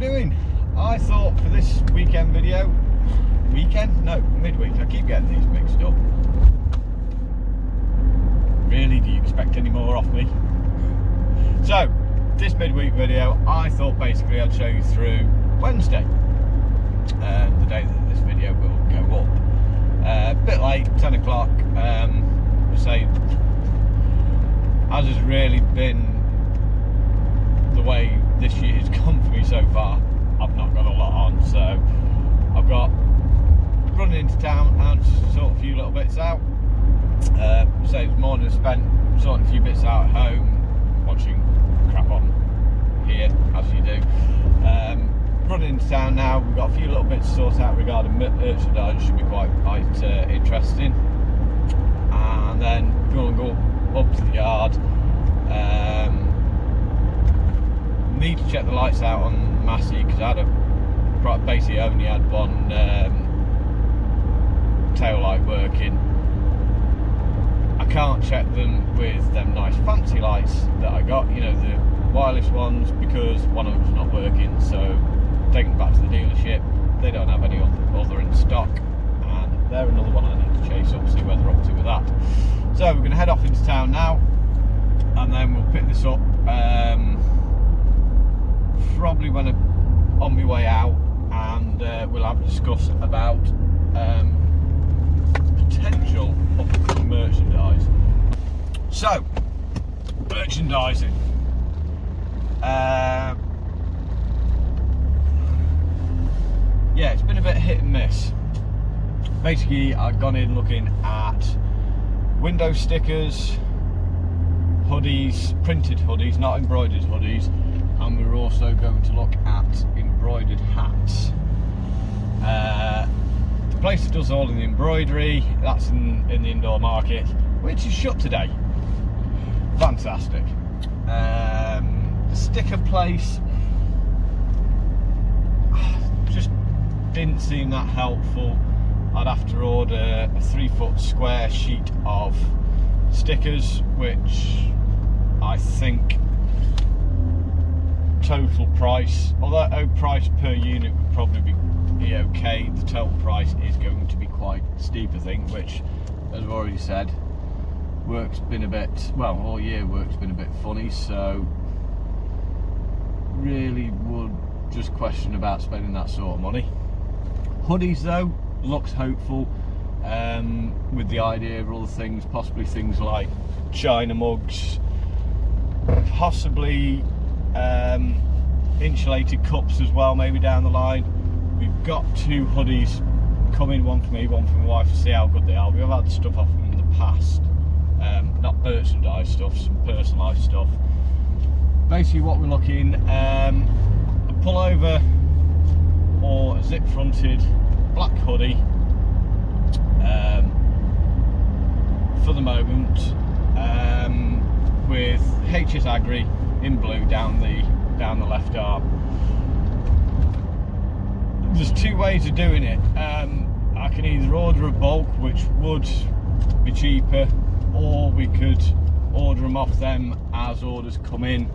doing? I thought for this weekend video, midweek, I keep getting these mixed up. Really, do you expect any more off me? So, this midweek video, I thought basically I'd show you through Wednesday, the day that this video will go up. A bit late, 10 o'clock, say, as has really been the way this year has gone for me so far, I've not got a lot on, so I've got running into town and sort a few little bits out. So this morning I spent sorting a few bits out at home, watching crap on here, as you do. Running into town now, we've got a few little bits to sort out regarding merchandise, should be quite interesting. And then we're going to go up to the yard. Need to check the lights out on Massey because I had basically only had one tail light working. I can't check them with them nice fancy lights that I got, you know, the wireless ones, because one of them's not working. So taking them back to the dealership, they don't have any other in stock, and they're another one I need to chase up, see where they're up to with that. So we're going to head off into town now, and then we'll pick this up probably when I'm on my way out, and we'll have a discuss about potential upcoming merchandise. So, merchandising. Yeah, it's been a bit hit and miss. Basically, I've gone in looking at window stickers, hoodies, printed hoodies, not embroidered hoodies, and we're also going to look at embroidered hats. The place that does all of the embroidery, that's in the indoor market, which is shut today. Fantastic. The sticker place just didn't seem that helpful. I'd have to order a 3-foot square sheet of stickers, which I think total price, although price per unit would probably be okay, the total price is going to be quite steep, I think, which, as I've already said, work's been a bit, well, all year work's been a bit funny, so really would just question about spending that sort of money. Hoodies though, looks hopeful, with the idea of other things, possibly things like china mugs, possibly insulated cups as well, maybe down the line. We've got 2 hoodies coming, one for me, one for my wife, to see how good they are. We have had stuff off them in the past, not merchandise stuff, some personalised stuff. Basically what we're looking, a pullover or a zip fronted black hoodie for the moment, with HS Agri in blue down the left arm. There's 2 ways of doing it. I can either order a bulk, which would be cheaper, or we could order them off them as orders come in.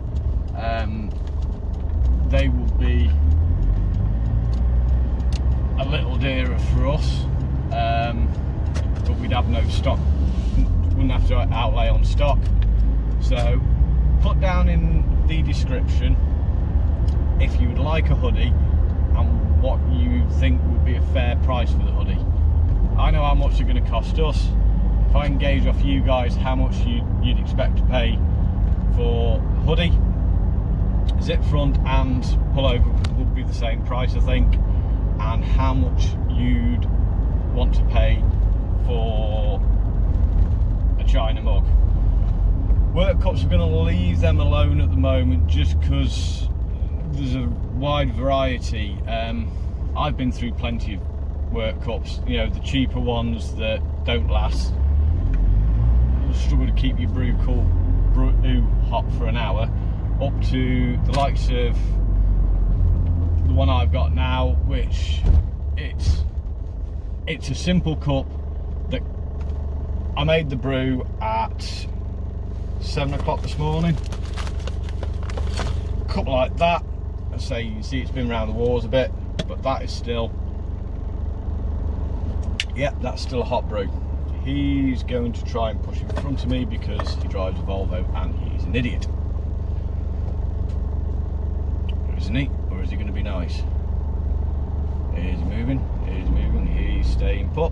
They will be a little dearer for us, but we'd have no stock, wouldn't have to outlay on stock. So put down in the description if you would like a hoodie and what you think would be a fair price for the hoodie. I know how much they're going to cost us. If I can gauge off you guys how much you'd expect to pay for a hoodie, zip front and pullover would be the same price, I think, and how much you'd want to pay for a china mug. Work cups, we're going to leave them alone at the moment just because there's a wide variety. I've been through plenty of work cups, you know, the cheaper ones that don't last, struggle to keep your brew hot for an hour, up to the likes of the one I've got now, which it's a simple cup that I made the brew at 7 o'clock this morning. Cup like that, I say, you can see it's been around the walls a bit, but that is still, yeah, that's still a hot brew. He's going to try and push in front of me because he drives a Volvo and he's an idiot. Or isn't he? Or is he going to be nice? Is he moving? Is he moving? He's staying put.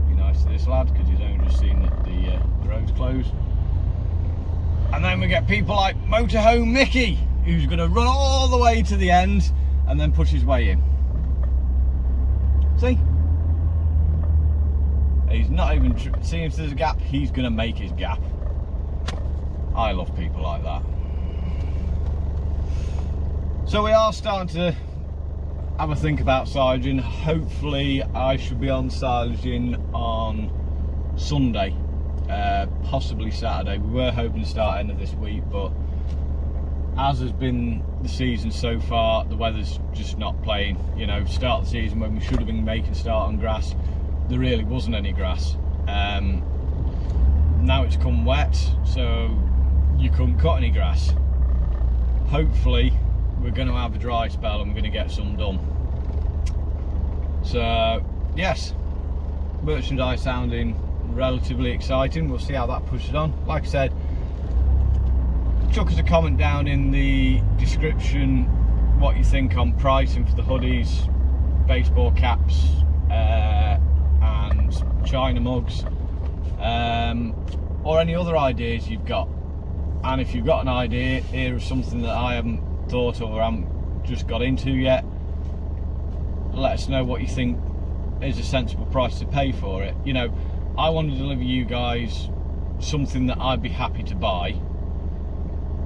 Be nice to this lad because he's only just seen that the road's closed. And then we get people like Motorhome Mickey, who's going to run all the way to the end and then push his way in. See? He's not even seeing if there's a gap, he's going to make his gap. I love people like that. So we are starting to have a think about silaging. Hopefully I should be on silaging on Sunday, possibly Saturday. We were hoping to start end of this week, but as has been the season so far, the weather's just not playing. You know, start of the season when we should have been making start on grass, there really wasn't any grass. Now it's come wet, so you couldn't cut any grass. Hopefully we're going to have a dry spell and we're going to get some done. So yes, merchandise sounding relatively exciting. We'll see how that pushes on. Like I said, chuck us a comment down in the description what you think on pricing for the hoodies, baseball caps, and China mugs, or any other ideas you've got. And if you've got an idea here of something that I haven't thought of or haven't just got into yet, let us know what you think is a sensible price to pay for it. You know, I want to deliver you guys something that I'd be happy to buy,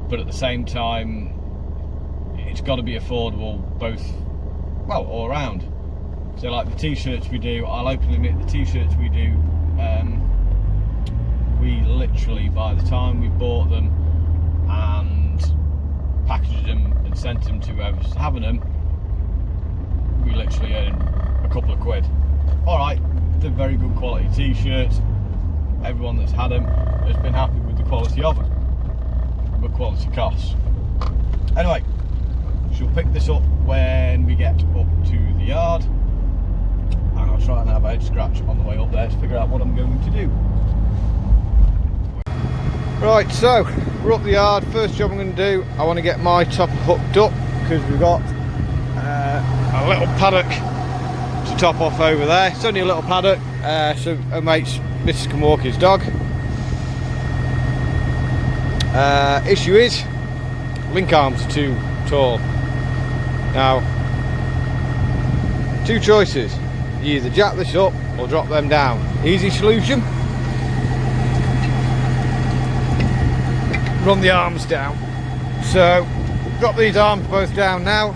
but at the same time it's got to be affordable, both, well, all around. So like the t-shirts we do, I'll openly admit the t-shirts we do, we literally, by the time we bought them and packaged them and sent them to whoever's having them, we literally earned a couple of quid. Alright, they're very good quality t-shirts. Everyone that's had them has been happy with the quality of them, but quality costs. Anyway, she'll pick this up when we get up to the yard, and I'll try and have a head scratch on the way up there to figure out what I'm going to do. Right, so we're up the yard. First job I'm going to do, I want to get my topper hooked up because we've got a little paddock to top off over there. It's only a little paddock, so her mate's Mrs. Kamorki's dog. Issue is, link arms are too tall. Now, two choices: you either jack this up or drop them down. Easy solution: run the arms down. So drop these arms both down now,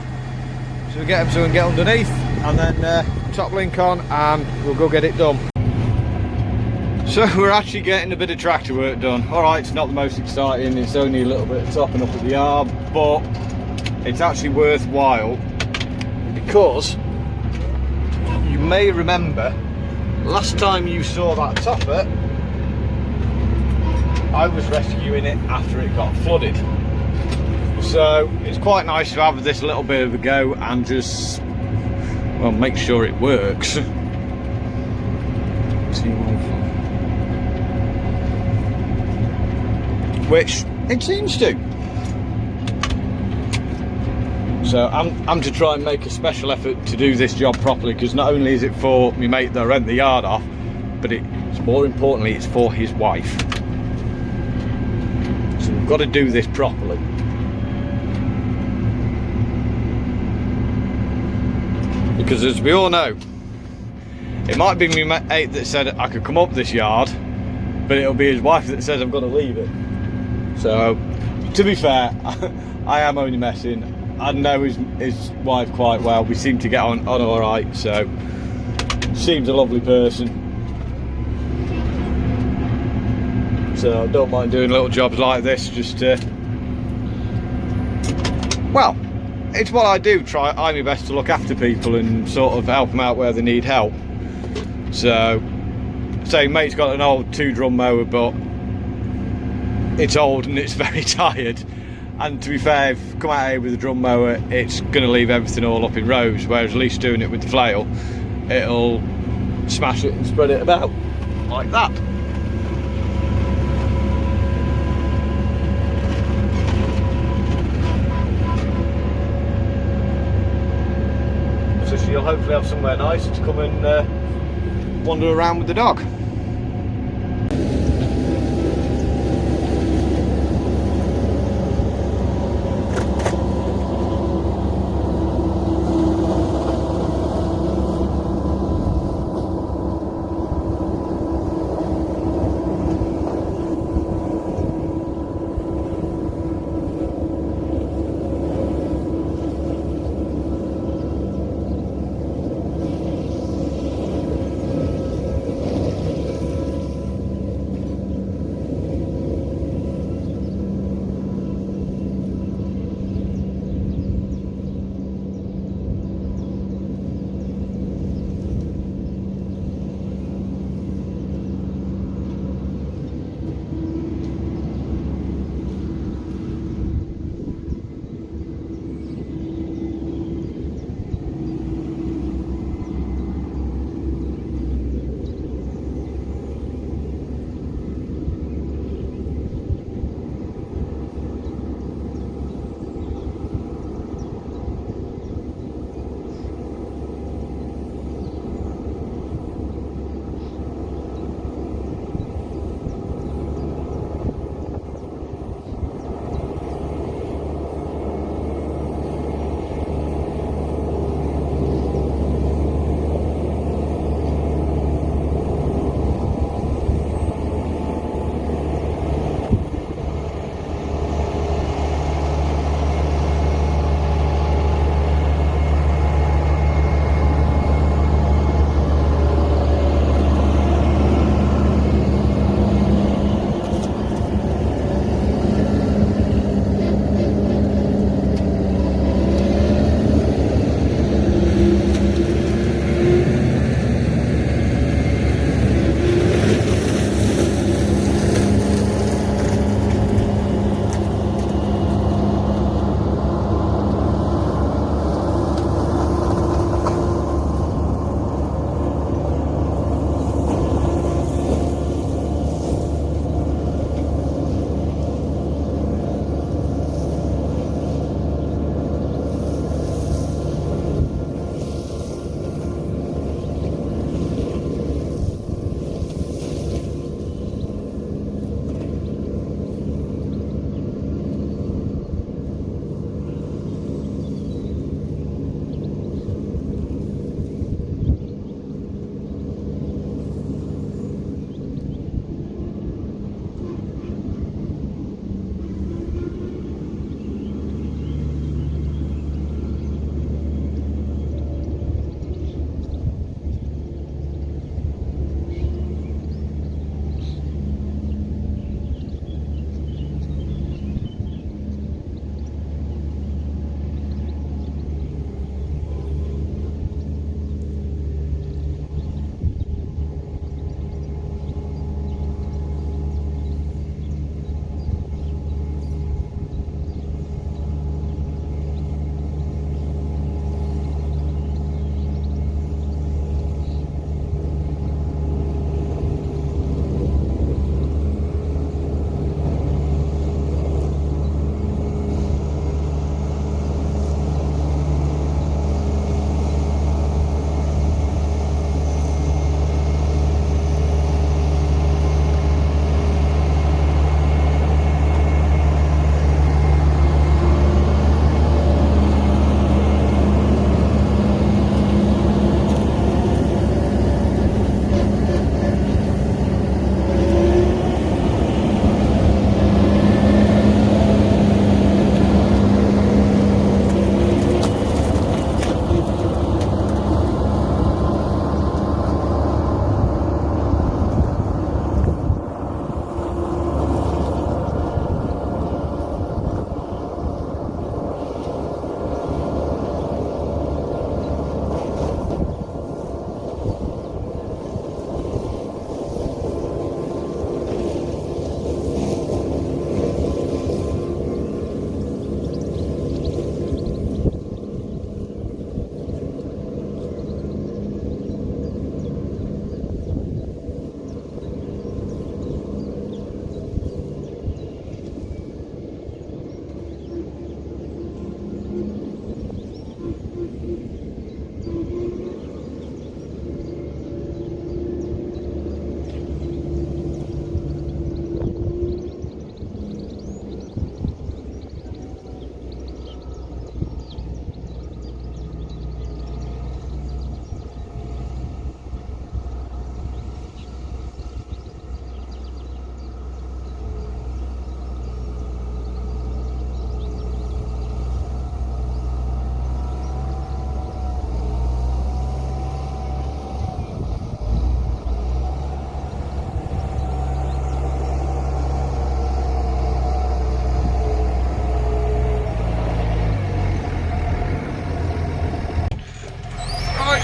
so we get them so we can get underneath, and then top link on and we'll go get it done. So we're actually getting a bit of tractor work done. Alright, it's not the most exciting, it's only a little bit of topping up at the yard, but it's actually worthwhile because you may remember last time you saw that topper, I was rescuing it after it got flooded. So it's quite nice to have this little bit of a go and just, well, make sure it works. Which it seems to. So I'm to try and make a special effort to do this job properly, because not only is it for me mate that rent the yard off, but it's more importantly it's for his wife. So we've got to do this properly. Because as we all know, it might be me mate that said I could come up this yard, but it'll be his wife that says I've got to leave it. So, to be fair, I am only messing. I know his wife quite well. We seem to get on alright, so seems a lovely person. So I don't mind doing little jobs like this, just to, well, it's what I do, try my best to look after people and sort of help them out where they need help. So, say mate's got an old 2-drum mower, but it's old and it's very tired. And to be fair, if you come out here with a drum mower, it's going to leave everything all up in rows, whereas at least doing it with the flail, it'll smash it and spread it about like that. So she'll hopefully have somewhere nice to come and wander around with the dog.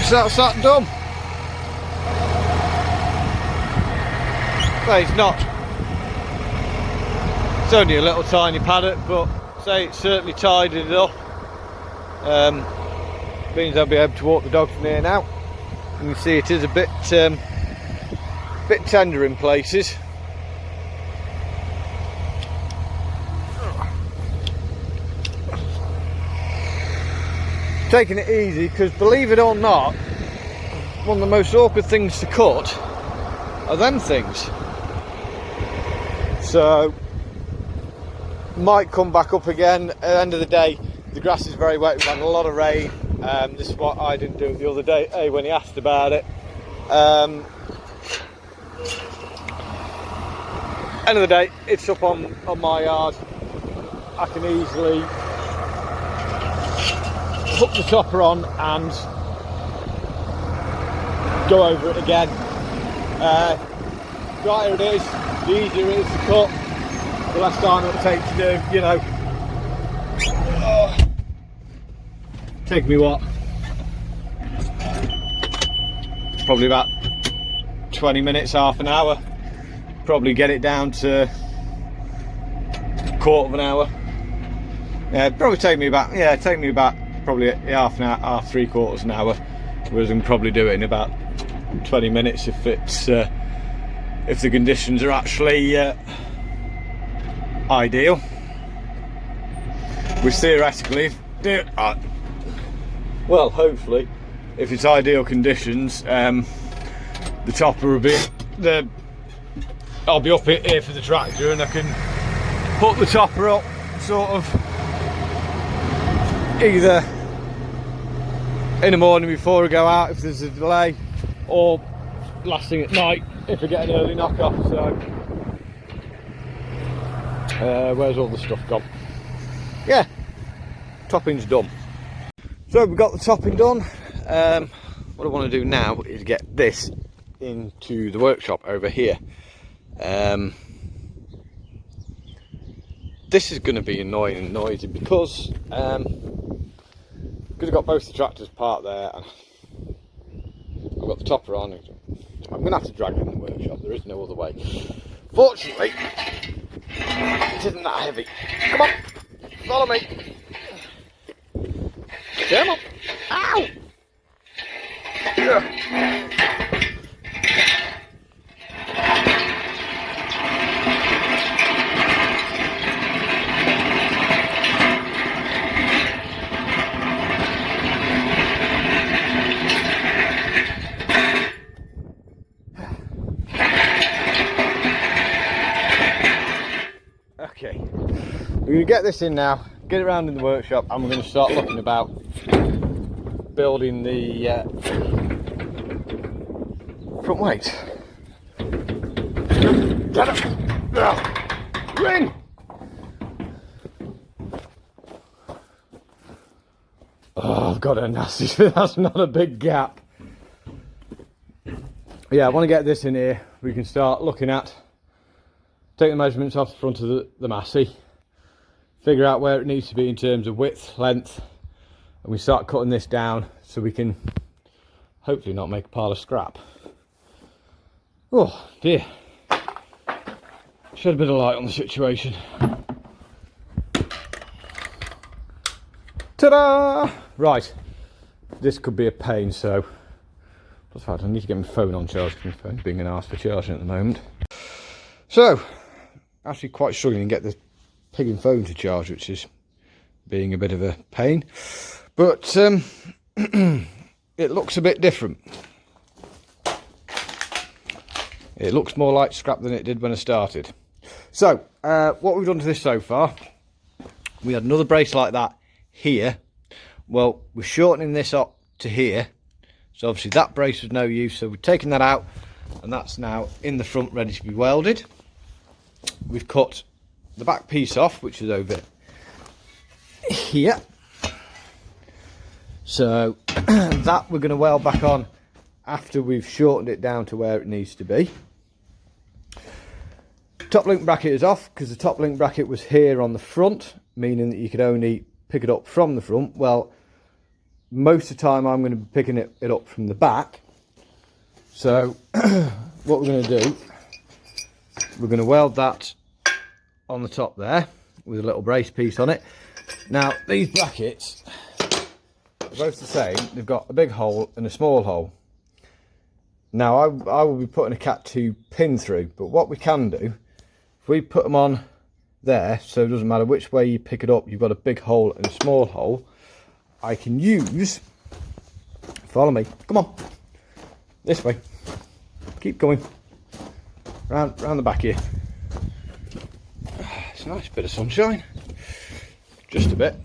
So that's that done. Well, it's only a little tiny paddock, but say it's certainly tidied it up. Means I'll be able to walk the dog from here now. You can see it is a bit tender in places. Taking it easy, because believe it or not, one of the most awkward things to cut are them things. So might come back up again. At the end of the day, the grass is very wet. We've had a lot of rain. This is what I didn't do the other day when he asked about it. End of the day, it's up on my yard. I can easily hook the topper on and go over it again. The drier it is, the easier it is to cut, the less time it'll take to do, you know. Take me what? Probably about 20 minutes, half an hour. Probably get it down to a quarter of an hour. Yeah, probably take me about probably half an hour, half 3/4 an hour. Whereas I can probably do it in about 20 minutes if it's if the conditions are actually ideal. Which theoretically, well, hopefully, if it's ideal conditions, the topper will be I'll be up here for the tractor, and I can hook the topper up sort of either in the morning before I go out if there's a delay, or last thing at night if I get an early knock off. So where's all the stuff gone? Yeah, topping's done. So we've got the topping done. What I want to do now is get this into the workshop over here. This is going to be annoying and noisy because I've got both the tractors parked there and I've got the topper on. I'm going to have to drag it in the workshop, there is no other way. Fortunately, it isn't that heavy. Come on, follow me. Come on. Ow! Yeah. Okay, we're going to get this in now, get it around in the workshop, and we're going to start looking about building the front weights. Get it! Ring! Oh, I've got a nasty, that's not a big gap. Yeah, I want to get this in here. We can start looking at, take the measurements off the front of the Massey, figure out where it needs to be in terms of width, length, and we start cutting this down so we can hopefully not make a pile of scrap. Oh dear, shed a bit of light on the situation. Ta-da! Right, this could be a pain, so plus fact, I need to get my phone on charge because my phone's being an arse for charging at the moment. So, actually quite struggling to get the pigging phone to charge, which is being a bit of a pain, but it looks a bit different. It looks more like scrap than it did when I started. So what we've done to this so far, we had another brace like that here. Well, we're shortening this up to here, so obviously that brace was no use, so we've taken that out and that's now in the front ready to be welded. We've cut the back piece off, which is over here, so that we're going to weld back on after we've shortened it down to where it needs to be. Top link bracket is off because the top link bracket was here on the front, meaning that you could only pick it up from the front. Well, most of the time I'm going to be picking it up from the back. So what we're going to do, we're going to weld that on the top there with a little brace piece on it. Now these brackets are both the same. They've got a big hole and a small hole. Now I will be putting a Cat 2 pin through, but what we can do, if we put them on there, so it doesn't matter which way you pick it up, you've got a big hole and a small hole, I can use, follow me, come on, this way, keep going, round the back here. It's a nice bit of sunshine, just a bit.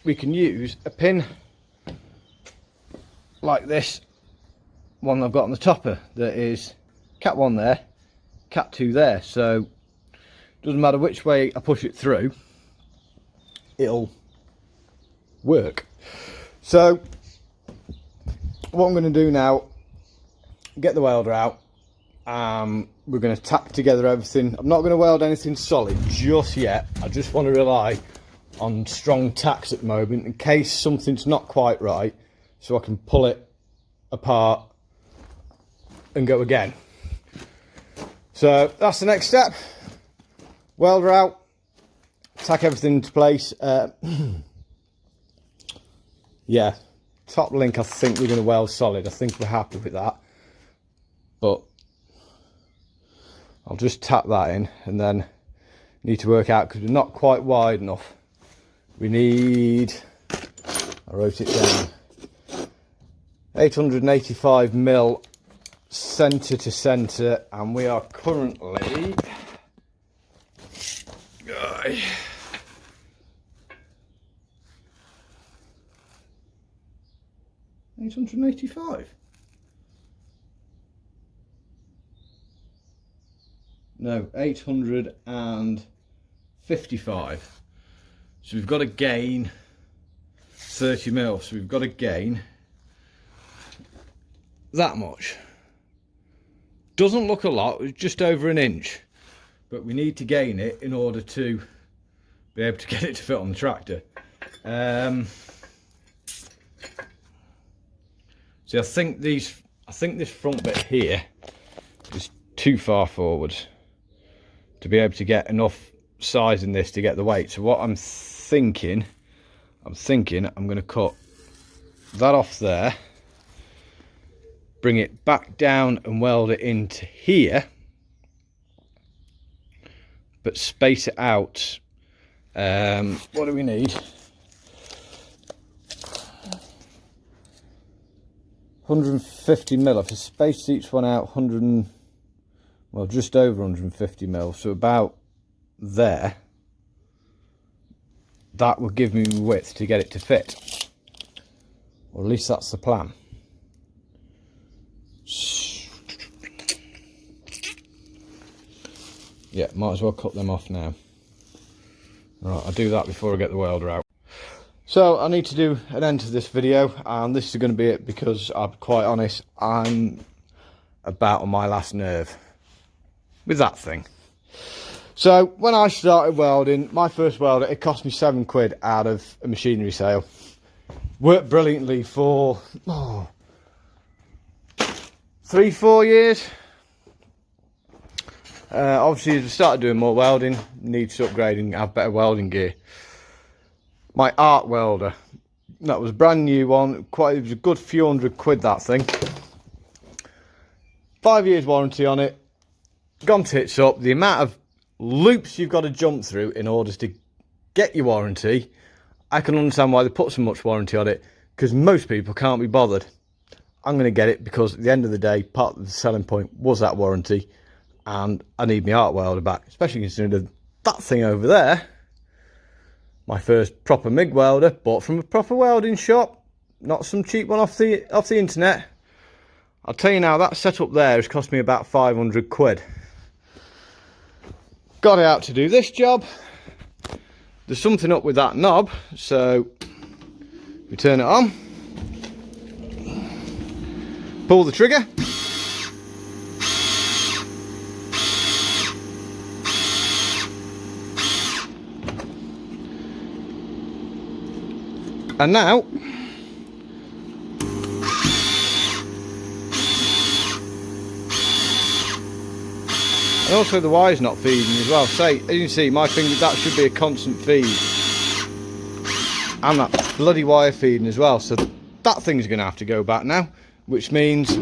We can use a pin like this one I've got on the topper that is Cat 1 there, Cat 2 there, so doesn't matter which way I push it through, it'll work. So what I'm going to do now, get the welder out, we're going to tack together everything. I'm not going to weld anything solid just yet. I just want to rely on strong tacks at the moment in case something's not quite right, so I can pull it apart and go again. So that's the next step. Welder out, tack everything into place. Yeah, top link I think we're going to weld solid. I think we're happy with that, but I'll just tap that in, and then need to work out, because we're not quite wide enough. We need, I wrote it down, 885 mil centre to centre, and we are currently 885. No, 855. So we've got to gain 30 mil. So we've got to gain that much. Doesn't look a lot, it's just over an inch, but we need to gain it in order to be able to get it to fit on the tractor. See, I think this front bit here is too far forward to be able to get enough size in this to get the weight. So what I'm thinking I'm going to cut that off there, bring it back down and weld it into here, but space it out. What do we need? 150 mil. If I space each one out, well, just over 150 mil, so about there. That will give me width to get it to fit, or at least that's the plan. Yeah, might as well cut them off now. Right, I'll do that before I get the welder out. So I need to do an end to this video, and this is going to be it, because I'm quite honest, I'm about on my last nerve with that thing. So when I started welding, my first welder, it cost me £7 out of a machinery sale. Worked brilliantly for 3-4 years. Obviously, as I started doing more welding, needs upgrading, have better welding gear. My art welder, that was a brand new one. It was a good few £100, that thing. 5 years warranty on it. Gone tits up. The amount of loops you've got to jump through in order to get your warranty, I can understand why they put so much warranty on it, because most people can't be bothered. I'm going to get it because at the end of the day, part of the selling point was that warranty, and I need my art welder back, especially considering that thing over there, my first proper MIG welder, bought from a proper welding shop, not some cheap one off the internet. I'll tell you now, that setup there has cost me about £500. Got it out to do this job. There's something up with that knob, so we turn it on, pull the trigger, And now, and also the wire's not feeding as well. Say, as you can see, my finger, that should be a constant feed. And that bloody wire feeding as well. So that thing's going to have to go back now, which means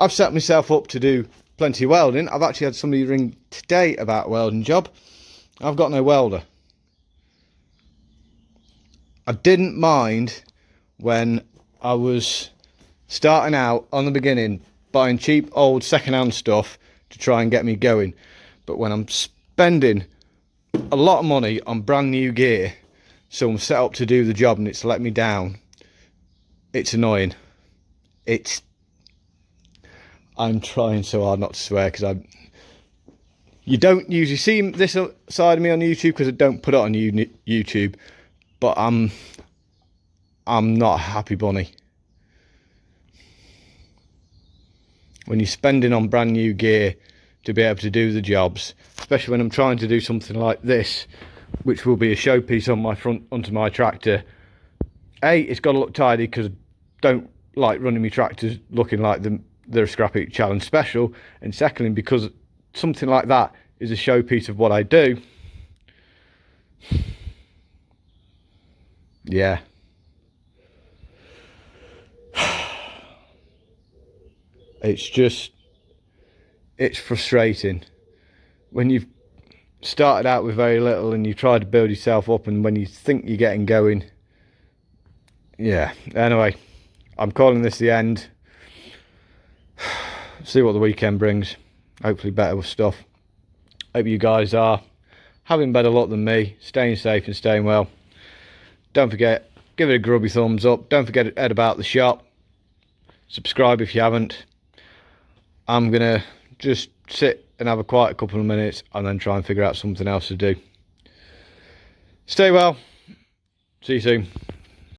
I've set myself up to do plenty of welding. I've actually had somebody ring today about a welding job. I've got no welder. I didn't mind when I was starting out on the beginning buying cheap old second-hand stuff to try and get me going, but when I'm spending a lot of money on brand new gear, so I'm set up to do the job and it's let me down, it's annoying. I'm trying so hard not to swear, because you don't usually see this side of me on YouTube because I don't put it on YouTube, but I'm not a happy bunny. When you're spending on brand new gear to be able to do the jobs, especially when I'm trying to do something like this, which will be a showpiece on my front onto my tractor. A, it's got to look tidy because I don't like running my tractors looking like they're a Scrappy Challenge special, and secondly, because something like that is a showpiece of what I do. Yeah. It's frustrating when you've started out with very little and you try to build yourself up, and when you think you're getting going. Yeah, anyway, I'm calling this the end. See what the weekend brings. Hopefully better with stuff. Hope you guys are having better luck than me, staying safe and staying well. Don't forget, give it a grubby thumbs up. Don't forget to head about the shop. Subscribe if you haven't. I'm gonna just sit and have a quiet couple of minutes and then try and figure out something else to do. Stay well. See you soon.